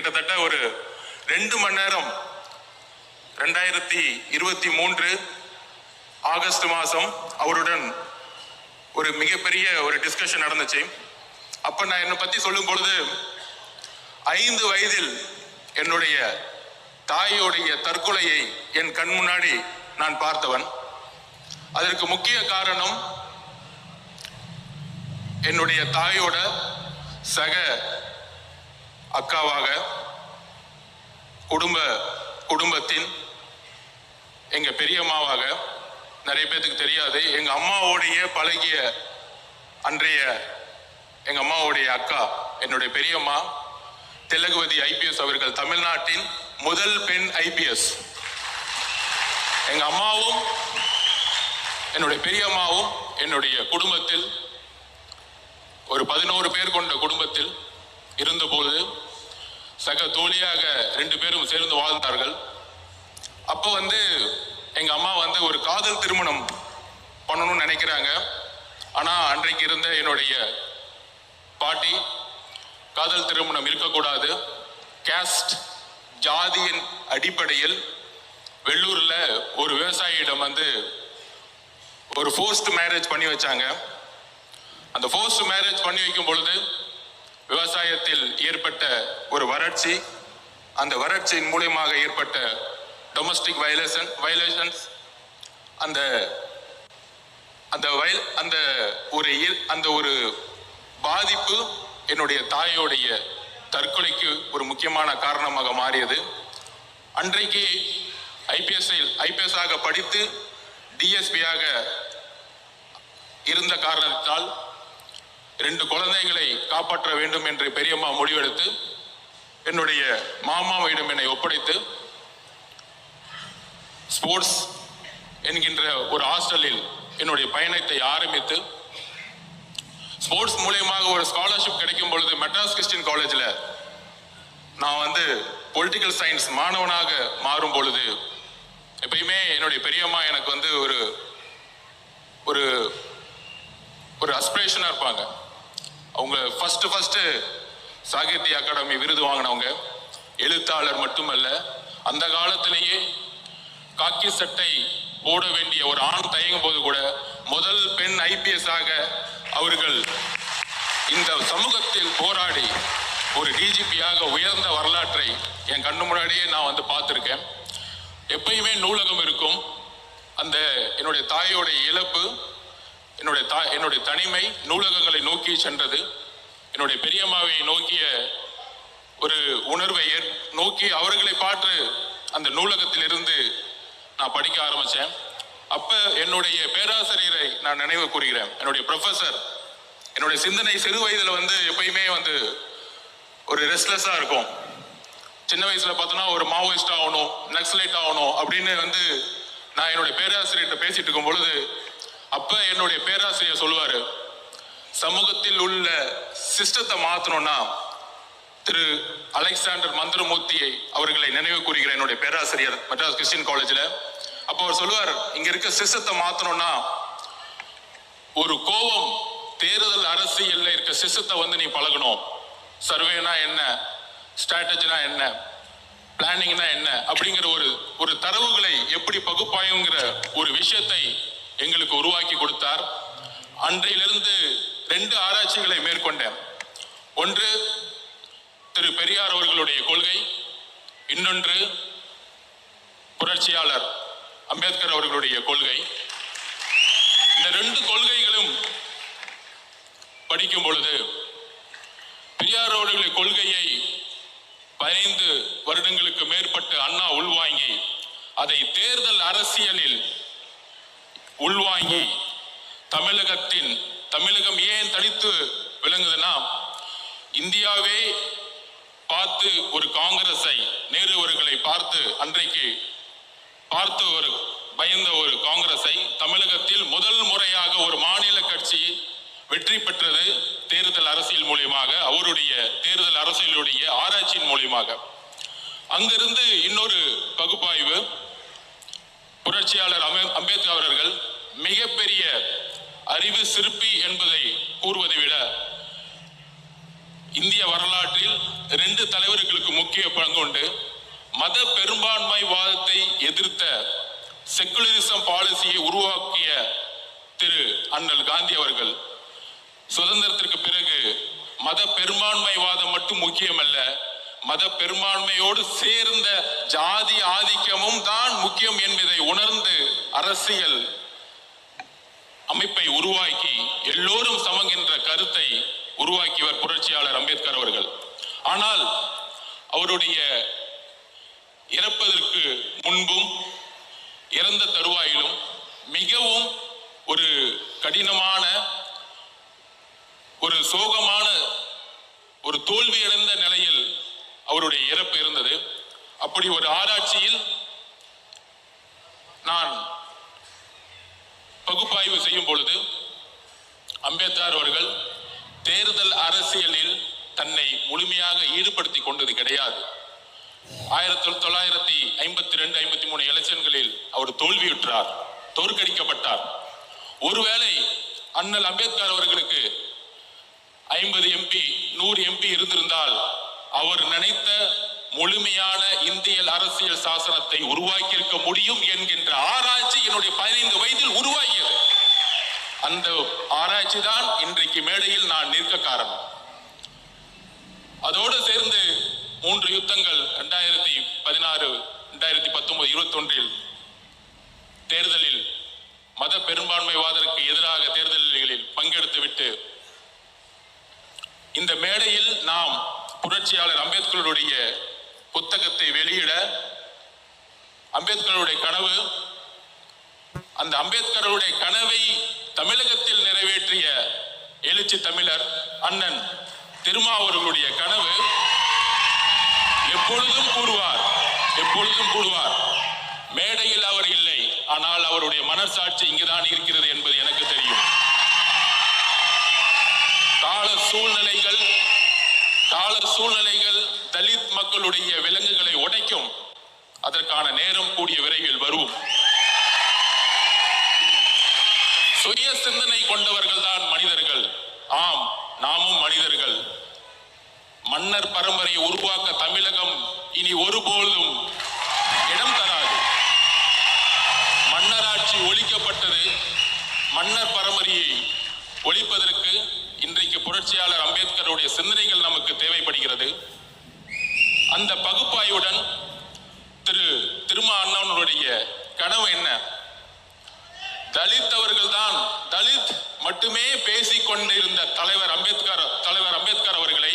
கிட்டத்தட்ட ஒரு 2 மணி நேரம் 2023 ஆகஸ்ட் மாதம் அவருடன் ஒரு மிகப்பெரிய ஒரு டிஸ்கஷன் நடந்துச்சு. அப்ப நான் என்னை பத்தி சொல்லும் பொழுது 5 வயதில் என்னுடைய தாயோடைய தற்கொலையை என் கண் முன்னாடி நான் பார்த்தவன். அதற்கு முக்கிய காரணம் என்னுடைய தாயோட சக அக்காவாக குடும்பத்தின் எங்க பெரியம்மாவாக, நிறைய பேருக்கு தெரியாது, எங்க அம்மாவோடைய பழகிய அன்றைய எங்க அம்மாவுடைய அக்கா என்னுடைய பெரியம்மா திலகவதி IPS அவர்கள், தமிழ்நாட்டின் முதல் பெண் IPS. எங்க அம்மாவும் என்னுடைய பெரியம்மாவும் என்னுடைய குடும்பத்தில் ஒரு 11 பேர் கொண்ட குடும்பத்தில் இருந்தபோது சக தோழியாக 2 பேரும் சேர்ந்து வாழ்ந்தார்கள். அப்போ எங்க அம்மா ஒரு காதல் திருமணம் பண்ணணும்னு நினைக்கிறாங்க. ஆனா அன்றைக்கு இருந்த என்னுடைய பாட்டி காதல் திருமணம் இருக்கக்கூடாது, கேஸ்ட் ஜாதியின் அடிப்படையில் வெள்ளூர்ல ஒரு விவசாயியிடம் ஒரு ஃபோர்ஸ்ட் மேரேஜ் பண்ணி வச்சாங்க. அந்த ஃபோர்ஸ்ட் மேரேஜ் பண்ணி வைக்கும் பொழுது விவசாயத்தில் ஏற்பட்ட ஒரு வறட்சி, அந்த வறட்சியின் மூலமாக ஏற்பட்ட டொமஸ்டிக் வயலேஷன்ஸ், அந்த ஒரு பாதிப்பு என்னுடைய தாயோடைய தற்கொலைக்கு ஒரு முக்கியமான காரணமாக மாறியது. அன்றைக்கு ஐபிஎஸ் படித்து DSP-யாக இருந்த காரணத்தால் 2 குழந்தைகளை காப்பாற்ற வேண்டும் என்று பெரியம்மா முடிவெடுத்து என்னுடைய மாமாவிடம் என்னை ஒப்படைத்து ஸ்போர்ட்ஸ் என்கின்ற ஒரு ஹாஸ்டலில் என்னுடைய பயணத்தை ஆரம்பித்து, ஸ்போர்ட்ஸ் மூலமாக ஒரு ஸ்காலர்ஷிப் கிடைக்கும் பொழுது மெட்ராஸ் கிறிஸ்டியன் காலேஜில் நான் பொலிட்டிக்கல் சயின்ஸ் மாணவனாக மாறும் பொழுது எப்பயுமே என்னுடைய பெரியம்மா எனக்கு ஒரு அஸ்பிரேஷனா இருப்பாங்க. அவங்க ஃபர்ஸ்ட் சாகித்ய அகாடமி விருது வாங்கினவங்க, எழுத்தாளர் மட்டுமல்ல, அந்த காலத்திலேயே காக்கி சட்டை போட வேண்டிய ஒரு ஆண் தயங்கும் போது கூட முதல் பெண் IPS-ஆக அவர்கள் இந்த சமூகத்தில் போராடி ஒரு DGP-யாக உயர்ந்த வரலாற்றை என் கண்ணு முன்னாடியே நான் பார்த்திருக்கேன். எப்பயுமே நூலகம் இருக்கும். அந்த என்னுடைய தாயோடைய இழப்பு, என்னுடைய தனிமை நூலகங்களை நோக்கி சென்றது. என்னுடைய பெரியம்மாவை நோக்கிய ஒரு உணர்வை நோக்கி அவர்களை பார்த்து அந்த நூலகத்தில் இருந்து நான் படிக்க ஆரம்பிச்சேன். அப்ப என்னுடைய பேராசிரியரை நான் நினைவு கூறுகிறேன். என்னுடைய ப்ரொஃபசர், என்னுடைய சிந்தனை சிறு வயதுல எப்பயுமே ஒரு ரெஸ்ட்லெஸ்ஸா இருக்கும். சின்ன வயசுல பார்த்தோன்னா ஒரு மாவோயிஸ்ட் ஆகணும், நக்சலைட் ஆகணும் அப்படின்னு நான் என்னுடைய பேராசிரியர்கிட்ட பேசிட்டு இருக்கும் பொழுது அப்ப என்னுடைய பேராசிரியர் சொல்லுவாரு, சமூகத்தில் உள்ள சிஸ்டத்தை மாத்தணும்னா திரு அலெக்சாண்டர் மந்திரமூர்த்தியை அவர்களை நினைவு கூறுகிறேன், என்னுடைய பேராசிரியர் மெட்ராஸ் கிறிஸ்டியன் காலேஜ்ல. அப்போ அவர் சொல்லுவார், இங்க இருக்க சிஸ்டத்தை மாத்தணும்னா ஒரு கோபம், தேர்தல் அரசியல்ல இருக்க சிஸ்டத்தை நீ பழகணும். சர்வேனா என்ன, ஸ்ட்ராட்டஜினா என்ன, பிளானிங்னா என்ன அப்படிங்கிற ஒரு தரவுகளை எப்படி பகுப்பாயுங்கிற ஒரு விஷயத்தை எங்களுக்கு உருவாக்கி கொடுத்தார். அன்றையிலிருந்து 2 ஆராய்ச்சிகளை மேற்கொண்டேன். ஒன்று திரு பெரியார் அவர்களுடைய கொள்கை, இன்னொன்று புரட்சியாளர் அம்பேத்கர் அவர்களுடைய கொள்கை. இந்த 2 கொள்கைகளும் படிக்கும் பொழுது பெரியார் அவர்களுடைய கொள்கையை 15 வருடங்களுக்கு மேற்பட்டு அண்ணா உள்வாங்கி அதை தேர்தல் அரசியலில் உள்வாங்கி தமிழகம் ஏன் தனித்து விளங்குதுன்னா, இந்தியாவே பார்த்து ஒரு காங்கிரஸை, நேரு அவர்களை பார்த்து அன்றைக்கு பார்த்து ஒரு பயந்த ஒரு காங்கிரஸை தமிழகத்தில் முதல் முறையாக ஒரு மாநில கட்சி வெற்றி பெற்றது தேர்தல் அரசியல் மூலியமாக, அவருடைய தேர்தல் அரசியலுடைய ஆராய்ச்சியின் மூலியமாக. அங்கிருந்து இன்னொரு பகுப்பாய்வு, புரட்சியாளர் அம்பேத்கர் அவர்கள் மிகப்பெரிய அறிவு சிற்பி என்பதை கூறுவதை விட இந்திய வரலாற்றில் 2 தலைவர்களுக்கு முக்கிய பங்குண்டு. மத பெரும்பான்மைவாதத்தை எதிர்த்த செக்குலரிசம் பாலிசியை உருவாக்கிய திரு அண்ணல் காந்தி அவர்கள் சுதந்திரத்திற்கு பிறகு மத பெரும்பான்மைவாதம் மட்டும் முக்கியமல்ல, மத பெரும்பான்மையோடு சேர்ந்த ஜாதி ஆதிக்கமும் தான் முக்கியம் என்பதை உணர்ந்து அரசியல் அமைப்பை உருவாக்கி எல்லோரும் சமம் என்ற கருத்தை உருவாக்கியவர் புரட்சியாளர் அம்பேத்கர் அவர்கள். ஆனால் அவருடைய இறப்பதற்கு முன்பும் இறந்த தருவாயிலும் மிகவும் ஒரு கடினமான ஒரு சோகமான ஒரு தோல்வியடைந்த நிலையில் அவருடைய இறப்பு இருந்தது. அப்படி ஒரு ஆராய்ச்சியில் நான் பகுப்பாய்வு செய்யும் பொழுது அம்பேத்கர் அவர்கள் தேர்தல் அரசியலில் தன்னை முழுமையாக ஈடுபடுத்திக் கொண்டது கிடையாது. 1952-53 எலெக்ஷன்களில் அவர் தோல்வியுற்றார், தோற்கடிக்கப்பட்டார். ஒருவேளை அண்ணல் அம்பேத்கர் அவர்களுக்கு 50 MP 100 MP இருந்திருந்தால் அவர் நினைத்த முழுமையான இந்திய அரசியல் சாசனத்தை உருவாக்கியிருக்க முடியும் என்கின்ற ஆராய்ச்சி என்னுடைய 15 வயதில் உருவாகியது. அந்த ஆராய்ச்சி தான் இன்றைக்கு மேடையில் நான் நிற்க காரணம். அதோடு சேர்ந்து 3 யுத்தங்கள் 2016, 2019, 21 தேர்தலில் மத பெரும்பான்மைவாதத்திற்கு எதிராக தேர்தல்களில் பங்கெடுத்துவிட்டு இந்த மேடையில் நாம் புரட்சியாளர் அம்பேத்கருடைய புத்தகத்தை வெளியிட, அம்பேத்கருடைய கனவு, அந்த அம்பேத்கருடைய கனவை தமிழகத்தில் நிறைவேற்றிய எழுச்சி தமிழர் அண்ணன் திருமாவர்களுடைய கனவு எப்பொழுதும் கூறுவார். மேடையில் அவர் இல்லை, ஆனால் அவருடைய மனசாட்சி இங்குதான் இருக்கிறது என்பது எனக்கு தெரியும். கால சூழ்நிலைகள் தலித் மக்களுடைய விலங்குகளை உடைக்கும். அதற்கான நேரம் கூடிய விரைவில் வரும். சுய சிந்தனை கொண்டவர்கள் தான் மனிதர்கள். ஆம், நாமும் மனிதர்கள். மன்னர் பரம்பரையை உருவாக்க தமிழகம் இனி ஒருபோதும் இடம் தராது. மன்னராட்சி ஒழிக்கப்பட்டது. மன்னர் பரம்பரையை ஒழிப்பதற்கு இன்றைக்கு புரட்சியாளர் அம்பேத்கருடைய சிந்தனைகள் நமக்கு தேவைப்படுகிறது. அந்த பகுப்பாய்வுடன் திருமா அண்ணாவுடைய கனவு என்ன? தலித் மட்டுமே பேசிக் கொண்டிருந்த தலைவர் அம்பேத்கர் அவர்களை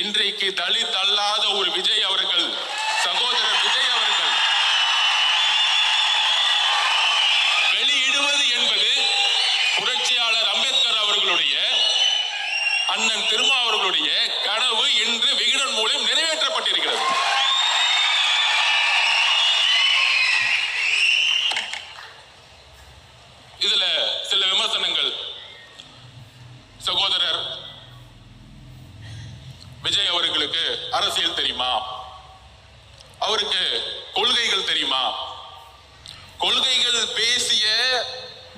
இன்றைக்கு தலித் அல்லாத ஒரு விஜய் அவர்கள், சகோதரர் விஜய் அவர்கள் வெளியிடுவது என்பது புரட்சியாளர் அம்பேத்கர் அவர்களுடைய அண்ணன் திருமா அவர்களுடைய கனவு இன்று விகடன் மூலம் நிறைவேற்றப்பட்டிருக்கிறது. இதுல சில விமர்சனங்கள். சகோதரர் விஜய் அவர்களுக்கு அரசியல் தெரியுமா? அவருக்கு கொள்கைகள் தெரியுமா? கொள்கைகள் பேசிய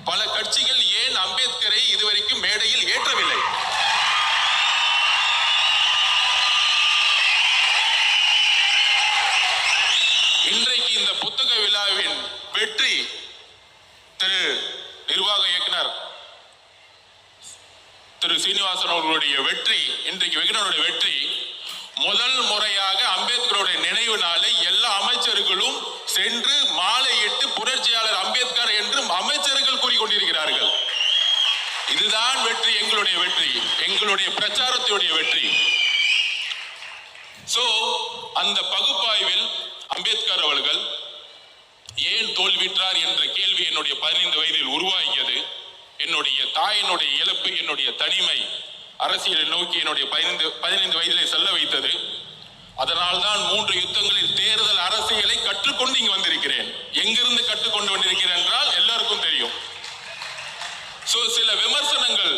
பல கட்சிகள் ஏன் அம்பேத்கரை இதுவரைக்கும் மேடையில் ஏற்றவில்லை? இன்றைக்கு இந்த புத்தக விழாவின் வெற்றி திரு நிர்வாக இயக்குனர் திரு சீனிவாசன் அவர்களுடைய வெற்றி, இன்றைக்கு விகடனுடைய வெற்றி. முதல் முறையாக அம்பேத்கருடைய நினைவு நாளை எல்லா அமைச்சர்களும் சென்று மாலையிட்டு புரட்சியாளர் அம்பேத்கர் என்றும் அமைச்சர்கள் கூறிக்கொண்டிருக்கிறார்கள். இதுதான் வெற்றி, எங்களுடைய வெற்றி, எங்களுடைய பிரச்சாரத்துடைய வெற்றி. சோ அந்த பகுப்பாய்வில் அம்பேத்கர் அவர்கள் ஏன் தோல்விற்றார் என்ற கேள்வி என்னுடைய 15 வயதில் உருவாகியது. என்னுடைய தாயினுடைய இழப்பு, என்னுடைய தனிமை அரசியலை நோக்கி என்னுடைய 15 வயதிலே செல்ல வைத்தது. அதனால் தான் 3 யுத்தங்களில் தேர்தல் அரசியலை கற்றுக்கொண்டு இங்கு வந்திருக்கிறேன். எங்கிருந்து கற்றுக்கொண்டு வந்திருக்கிறேன் என்றால் எல்லாருக்கும் தெரியும். சோ சில விமர்சனங்கள்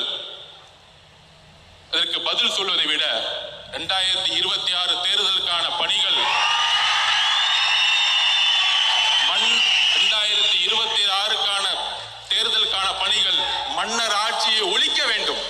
அதற்கு பதில் சொல்வதை விட 2026 தேர்தலுக்கான பணிகள் 2026க்கான தேர்தலுக்கான பணிகள் மன்னர் ஆட்சியை ஒழிக்க வேண்டும்.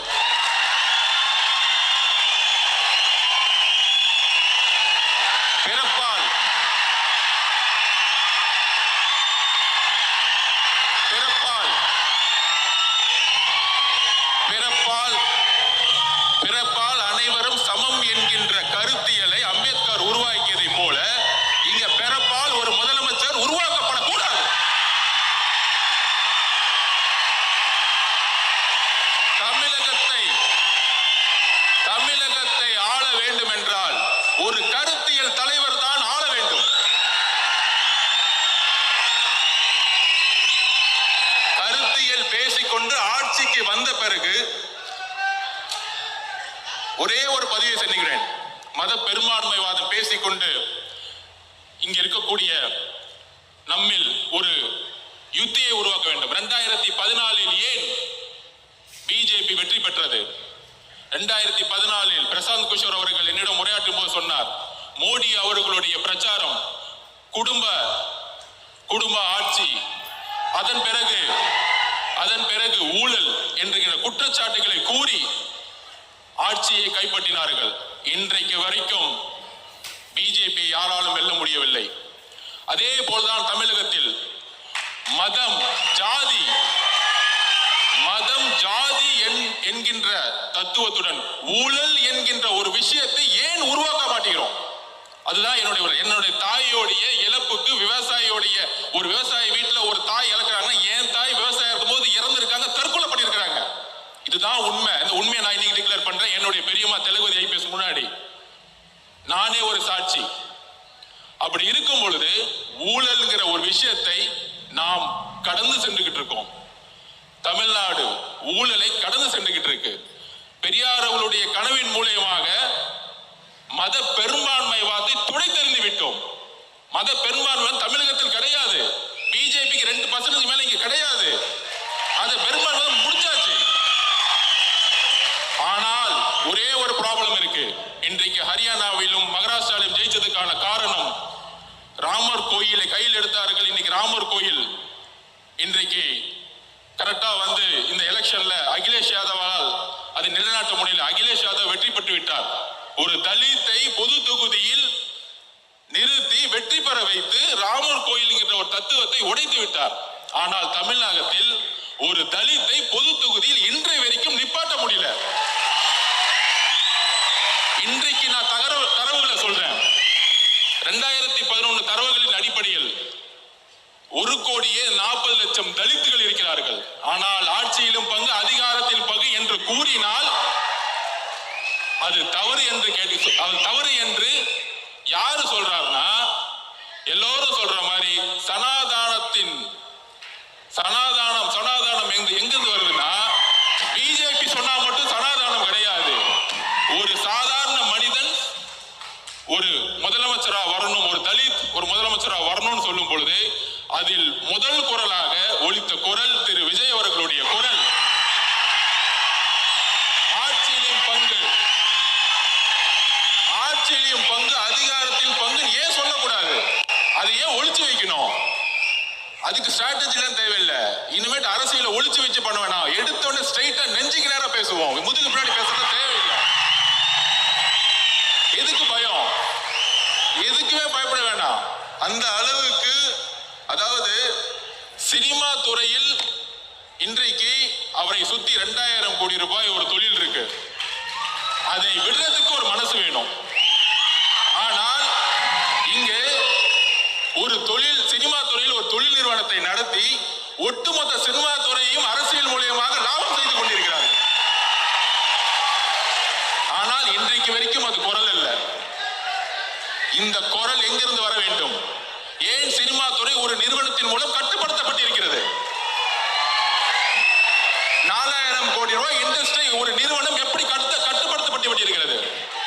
பிறகு ஒரே ஒரு பதிவை செல்கிறேன். மத பெரும்பான்மைவாதம் பேசிக்கொண்டு இங்க இருக்கக்கூடிய நம்மில் ஒரு யுத்தியை உருவாக்க வேண்டும். 2014 ஏன் பிஜேபி வெற்றி பெற்றது? 2014 பிரசாந்த் கிஷோர் அவர்கள் என்னிடம் உரையாற்றும் போது சொன்னார், மோடி அவர்களுடைய பிரச்சாரம் குடும்ப ஆட்சி, அதன் பிறகு ஊழல் என்கிற குற்றச்சாட்டுகளை கூறி ஆட்சியை கைப்பற்றினார்கள். இன்றைக்கு வரைக்கும் பிஜேபி யாராலும் வெல்ல முடியவில்லை. அதே போல்தான் தமிழகத்தில் மதம் ஜாதி என்கின்ற தத்துவத்துடன் ஊழல் என்கின்ற ஒரு விஷயத்தை ஏன் உருவாக்க மாட்டேங்கிறோம்? அதுதான் என்னுடைய தாயோடைய இழப்புக்கு விவசாயியோடைய ஒரு விவசாயி வீட்டுல ஒரு தாய் இழக்கிறாங்க. என் தாய் விவசாயம் இருக்கும் போது இறந்திருக்காங்க, தற்கொலை பண்ணிருக்காங்க. இதுதான் உண்மை. இந்த உண்மையை நான் இன்னைக்கு டிக்ளேர் பண்றேன். என்னுடைய பெரியம்மா தெலுங்கு ஐபிஎஸ் முன்னாடி நானே ஒரு சாட்சி. அப்படி இருக்கும் பொழுது ஊழல்ங்கிற ஒரு விஷயத்தை நாம் கடந்து சென்றுகிட்டு இருக்கோம். தமிழ்நாடு ஊழலை கடந்து சென்றுகிட்டு இருக்கு. பெரியார் அவர்களுடைய கனவின் மூலமாக மத பெரும்பான்மைவாதத்தை துடைத்தெறிந்து விட்டோம். மத பெரும்பான்மை தமிழகத்தில் கிடையாது. பிஜேபிக்கு 2% மேல இங்க கிடையாது. அது பெரும்பான்மை முடிச்சாச்சு. ஆனால் ஒரே ஒரு ப்ராப்ளம் இருக்கு. இன்றைக்கு ஹரியானாவிலும் மகாராஷ்டிராவிலும் ஜெயிச்சதுக்கான காரணம் ராமர் கோயிலை கையில் எடுத்தார்கள். இன்னைக்கு ராமர் கோயில் இன்றைக்கு கரெக்டா வந்து இந்த எலெக்ஷன்ல அகிலேஷ் யாதவால் அது நிலைநாட்ட முடியல. அகிலேஷ் யாதவ் வெற்றி பெற்று விட்டார். ஒரு தலித்தை பொது தொகுதியில் நிறுத்தி வெற்றி பெற வைத்து ராமர் கோயில் என்ற ஒரு தத்துவத்தை உடைத்து விட்டார். ஆனால் தமிழகத்தில் ஒரு தலித்தை பொது தொகுதியில் இன்றைய வரைக்கும் நிப்பாட்ட முடியல. இன்றைக்கு நான் தரவுகளை சொல்றேன். 2011 தரவுகளின் அடிப்படையில் 1,40,00,000 தலித்துகள் இருக்கிறார்கள். ஆனால் ஆட்சியிலும் பங்கு, அதிகாரத்தில் பங்கு என்று கூறினால் அது தவறு என்று யாரு சொல்றாருன்னா, எல்லோரும் சொல்ற மாதிரி சனாதானம் எங்கிருந்து வருதுன்னா, பிஜேபி சொன்னா மட்டும் சனாதானம் கிடையாது. ஒரு சாதாரண மனிதன் ஒரு முதலமைச்சரா வரணும், ஒரு தலித் ஒரு முதலமைச்சரா வரணும்னு சொல்லும் பொழுது அதில் முதல் குரலாக ஒலித்த குரல் திரு விஜய் அவர்களுடைய குரல். ஆட்சியிலும் பங்கு, அதிகாரத்தில் பங்கு ஏன் சொல்லக்கூடாது? அதை ஏன் ஒளிச்சு வைக்கணும்? அதுக்கு ஸ்ட்ராட்டஜி எல்லாம் தேவையில்லை. இனிமேட்டு அரசியல ஒளிச்சு வச்சு பண்ண வேணாம். எடுத்தோடனே ஸ்ட்ரைட்டா நெஞ்சுக்கு நேரம் பேசுவோம். முதுகு பின்னாடி பேசுறது தேவையில்லை. எதுக்கு பயம்? எதுக்குமே பயப்பட வேண்டாம். அந்த அளவுக்கு, அதாவது சினிமா துறையில் இன்றைக்கு அவரை சுத்தி 2000 கோடி ரூபாய் ஒரு தொழில் இருக்கு. அதை விடுறதுக்கு ஒரு மனசு வேணும். ஆனால் இங்கே ஒரு சினிமா துறையில் ஒரு தொழில் நிறுவனத்தை நடத்தி ஒட்டுமொத்த சினிமா துறையையும் அரசியல் மூலியமாக லாபம் செய்து கொண்டிருக்கிறார்கள். ஆனால் இன்றைக்கு வரைக்கும் அது குரல் அல்ல. இந்த குரல் எங்கிருந்து வர வேண்டும்? ஏன் சினிமா துறை ஒரு நிறுவனத்தின் மூலம் கட்டுப்படுத்தப்பட்டிருக்கிறது? 4000 கோடி ரூபாய் இண்டஸ்ட்ரி ஒரு நிறுவனம் எப்படி கட்டுப்படுத்தப்பட்டிருக்கிறது?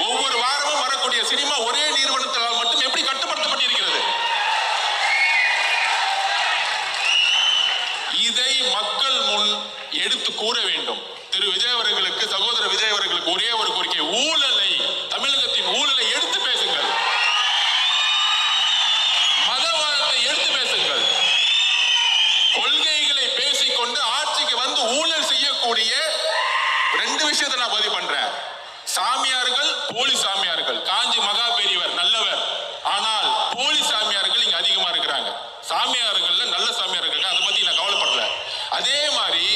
ஒவ்வொரு வாரமும் வரக்கூடிய சினிமா ஒரே நிறுவனத்தால் மட்டும் எப்படி கட்டுப்படுத்தப்பட்டிருக்கிறது? இதை மக்கள் முன் எடுத்து கூற வேண்டும். திரு விஜய் அவர்களுக்கு, சகோதரர் விஜய் அவர்களுக்கு ஒரே ஒரு கோரிக்கை, ஊழலை, தமிழகத்தின் ஊழலை எடுத்து பேசுங்கள். மதவாதத்தை எடுத்து பேசுங்கள். கொள்கைகளை பேசிக்கொண்டு ஆட்சிக்கு வந்து ஊழல் செய்யக்கூடிய 2 விஷயத்தை நான் பதிவு பண்றேன். சாமியார்கள், போலி சாமியார்கள். காஞ்சி மகா பெரியவர் நல்லவர், ஆனால் போலி சாமியார்கள் இங்க அதிகமா இருக்கிறாங்க. சாமியார்கள் நல்ல சாமியார்கள், அதை பத்தி நான் கவலைப்படல. அதே மாதிரி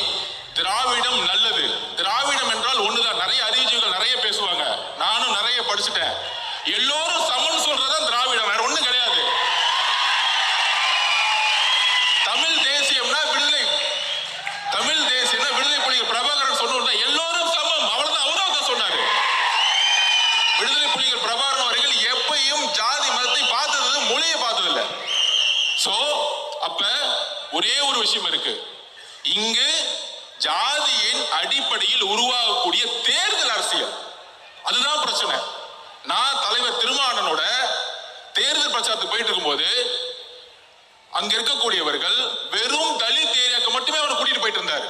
திராவிடம் நல்லது. திராவிடம் என்றால் ஒண்ணுதான். நிறைய அறிவுஜீவிகள் நிறைய பேசுவாங்க, நானும் நிறைய படிச்சுட்டேன். எல்லோரும் சமன் சொல்றதுதான் திராவிடம், வேற ஒண்ணும் கிடையாது. தமிழ் தேசியம்னா விடுதலை, தமிழ் தேசியம்னா விடுதலை புலிகள் பிரபாகரன் சொன்ன எல்லோரும் சமம், அவ்வளவுதான். அவரும் தான் சொன்னாரு. விடுதலை புலிகள் பிரபாகரன் அவர்கள் எப்பையும் ஜாதி மதத்தை பார்த்தது, மொழியை பார்த்தது இல்லை. சோ அப்ப ஒரே ஒரு விஷயம் இருக்கு. இங்கு ஜாதியின் அடிப்படையில் உருவாகக்கூடிய தேர்தல் அரசியல். அதுதான் பிரச்சனை. நான் தலைவர் திருமாவளவனோட தேர்தல் பிரச்சாரத்துக்கு போயிட்டு இருக்கும்போது அங்க இருக்கக்கூடியவர்கள் வெறும் தலித் ஏரியாக்கு மட்டுமே அவர் கூட்டிட்டு போயிட்டு இருந்தாரு.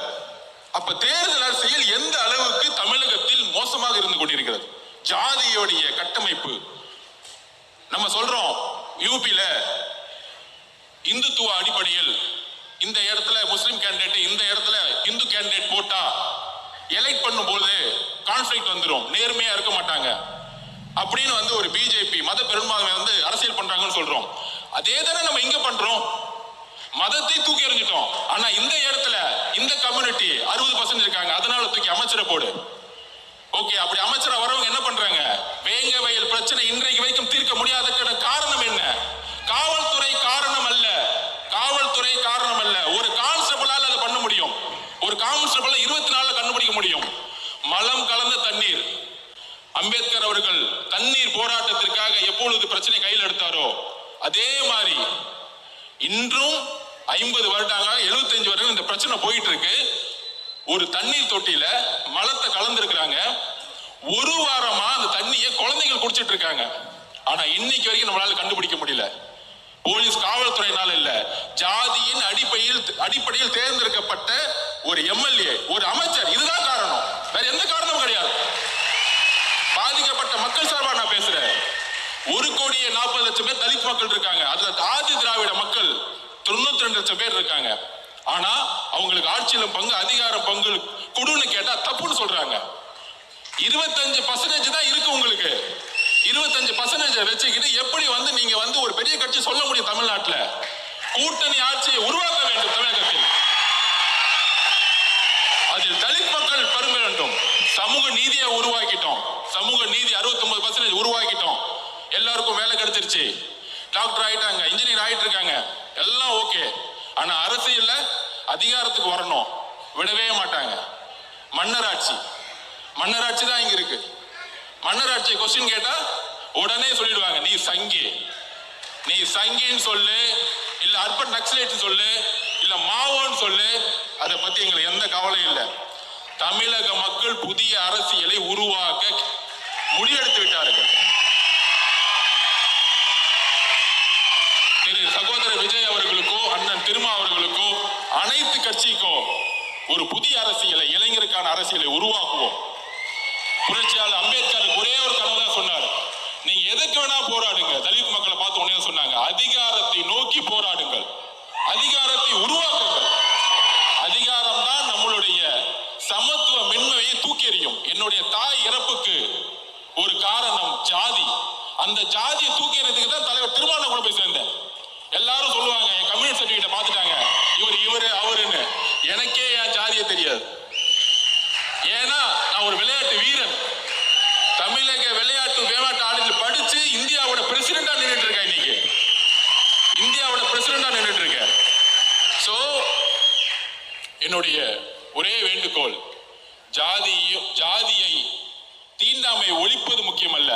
அப்ப தேர்தல் அரசியல் எந்த அளவுக்கு தமிழகத்தில் மோசமாக இருந்து கொண்டிருக்கிறது. ஜாதியோடைய கட்டமைப்பு. நம்ம சொல்றோம் யூபியில இந்துத்துவ அடிப்படையில் இந்த இடத்துல முஸ்லிம் கேண்டிடேட், இந்த இடத்துல இந்து கேண்டிடேட் போட்டா எலெக்ட் பண்ணும்போது கான்ஃபிளிக்ட் வந்துடும், நேர்மையா இருக்க மாட்டாங்க அப்படின்னு ஒரு பிஜேபி மத பெரும்பான்மை அரசியல் பண்றாங்கன்னு சொல்றோம். அதே தானே நம்ம இங்க பண்றோம். மதத்தை தூக்கி எறிஞ்சிட்டோம். ஆனா இந்த இடத்துல இந்த கம்யூனிட்டி 60% இருக்காங்க, அதனால தூக்கி அமைச்சரை போடு. ஓகே, அப்படி அமைச்சரா வரவங்க என்ன பண்றாங்க? வேங்க வயல் பிரச்சனை இன்றைக்கு வரைக்கும் தீர்க்க முடியாத காரணம் என்ன? காவல்துறை காரணம் அல்ல. காவல்துறை காரணம் அல்ல. ஒரு கான்ஸ்டபிளால அதை பண்ண முடியும். ஒரு கான்ஸ்டபிள் 24 கண்டுபிடிக்க முடியும். மலம் கலந்த தண்ணீர். அம்பேத்கர் அவர்கள் தண்ணீர் போராட்டத்திற்காக எப்பொழுது பிரச்சனை கையில் எடுத்தாரோ அதே மாதிரி இன்றும் 50 வருடங்க 75 வருடம் இந்த பிரச்சனை போயிட்டு இருக்கு. ஒரு தண்ணீர் தொட்டியில மலத்தை கலந்துருக்கிறாங்க. ஒரு வாரமா அந்த தண்ணியை குழந்தைகள் குடிச்சிட்டு இருக்காங்க. ஆனா இன்னைக்கு வரைக்கும் நம்மளால கண்டுபிடிக்க முடியல. போலீஸ் காவல்துறையினால இல்ல, ஜாதியின் அடிப்படையில் தேர்ந்தெடுக்கப்பட்ட ஒரு எம்எல்ஏ, ஒரு அமைச்சர், இதுதான் காரணம். வேற எந்த காரணமும் கிடையாது. பாதிக்கப்பட்ட மக்கள் சார்பா நான் பேசுறேன். 1,40,00,000 பேர் தலித் மக்கள் இருக்காங்க. அதுல ஆதி திராவிட மக்கள் 92 லட்சம் பேர் இருக்காங்க. ஆனா அவங்களுக்கு ஆட்சியில பங்கு, அதிகாரம் பங்கு கொடுன்னு கேட்டா தப்புன்னு சொல்றாங்க. 25% தான் இருக்கு உங்களுக்கு. 25% வச்சுக்கிட்டு எப்படி நீங்க ஒரு பெரிய கட்சி சொல்ல முடியும்? தமிழ்நாட்டுல கூட்டணி ஆட்சியை உருவாக்க வேண்டும். தமிழகத்தில் அதில் தலித் மக்கள் பெருமை வேண்டும். சமூக நீதியை உருவாக்கிட்டோம். சமூக நீதி 69% உருவாக்கிட்டோம். எல்லாருக்கும் வேலை கிடைச்சிருச்சு, டாக்டர் ஆயிட்டாங்க, இன்ஜினியர் ஆயிட்டு இருக்காங்க, எல்லாம் ஓகே. ஆனா அரசியல்ல அதிகாரத்துக்கு வரணும், விடவே மாட்டாங்க. மன்னராட்சி தான் இங்க இருக்கு. மன்னராட்சி கொஸ்டின் கேட்டா உடனே சொல்லிடுவாங்க, நீ சங்கின்னு சொல்லு, இல்ல அர்பன் நக்சலைட் சொல்லு, இல்ல மாவோன்னு சொல்லு, அதை பத்தி எங்களுக்கு எந்த கவலையும் இல்லை. தமிழக மக்கள் புதிய அரசியலை உருவாக்க முடிவெடுத்து விட்டார்கள். திரு சகோதரர் விஜய் அவர்களுக்கோ அண்ணன் திருமா அவர்களுக்கோ அனைத்து கட்சிக்கோ ஒரு புதிய அரசியலை, இளைஞருக்கான அரசியலை உருவாக்குவோம். புரட்சியாளர் அம்பேத்கர் ஒரே ஒரு கனவு தான் சொன்னார், நீங்க எதுக்கு வேணா போராடுங்க. தலித் மக்களை பார்த்து உடனே சொன்னாங்க, அதிகாரத்தை நோக்கி போராடுங்கள், அதிகாரத்தை உருவாக்குங்கள். அதிகாரம் தான் நம்மளுடைய சமத்துவ மென்மையை தூக்கி எறியும். என்னுடைய தாய் இறப்புக்கு ஒரு காரணம் ஜாதி. அந்த ஜாதியை தூக்கி எறியதுக்கு தான் தலைவர் திருமாவளவன் கூட போய் சேர்ந்தேன். எல்லாரும் சொல்லுவாங்க, என் கம்யூனிட்டி சர்டிபிகேட் பார்த்துட்டாங்க, இவரு அவருன்னு. எனக்கே என் ஜாதியை தெரியாது. ஏன்னா நான் ஒரு விளையாட்டு வீரன். தமிழக விளையாட்டு ஆளுநர் படிச்சு இந்தியாவோட பிரசிடண்டா நின்றுட்டு இருக்கேன். இன்னைக்கு இந்தியாவோட பிரசிடண்டா நின்றுட்டு இருக்கேன். சோ என்னுடைய ஒரே வேண்டுகோள், ஜாதியை தீண்டாமை ஒழிப்பது முக்கியமல்ல,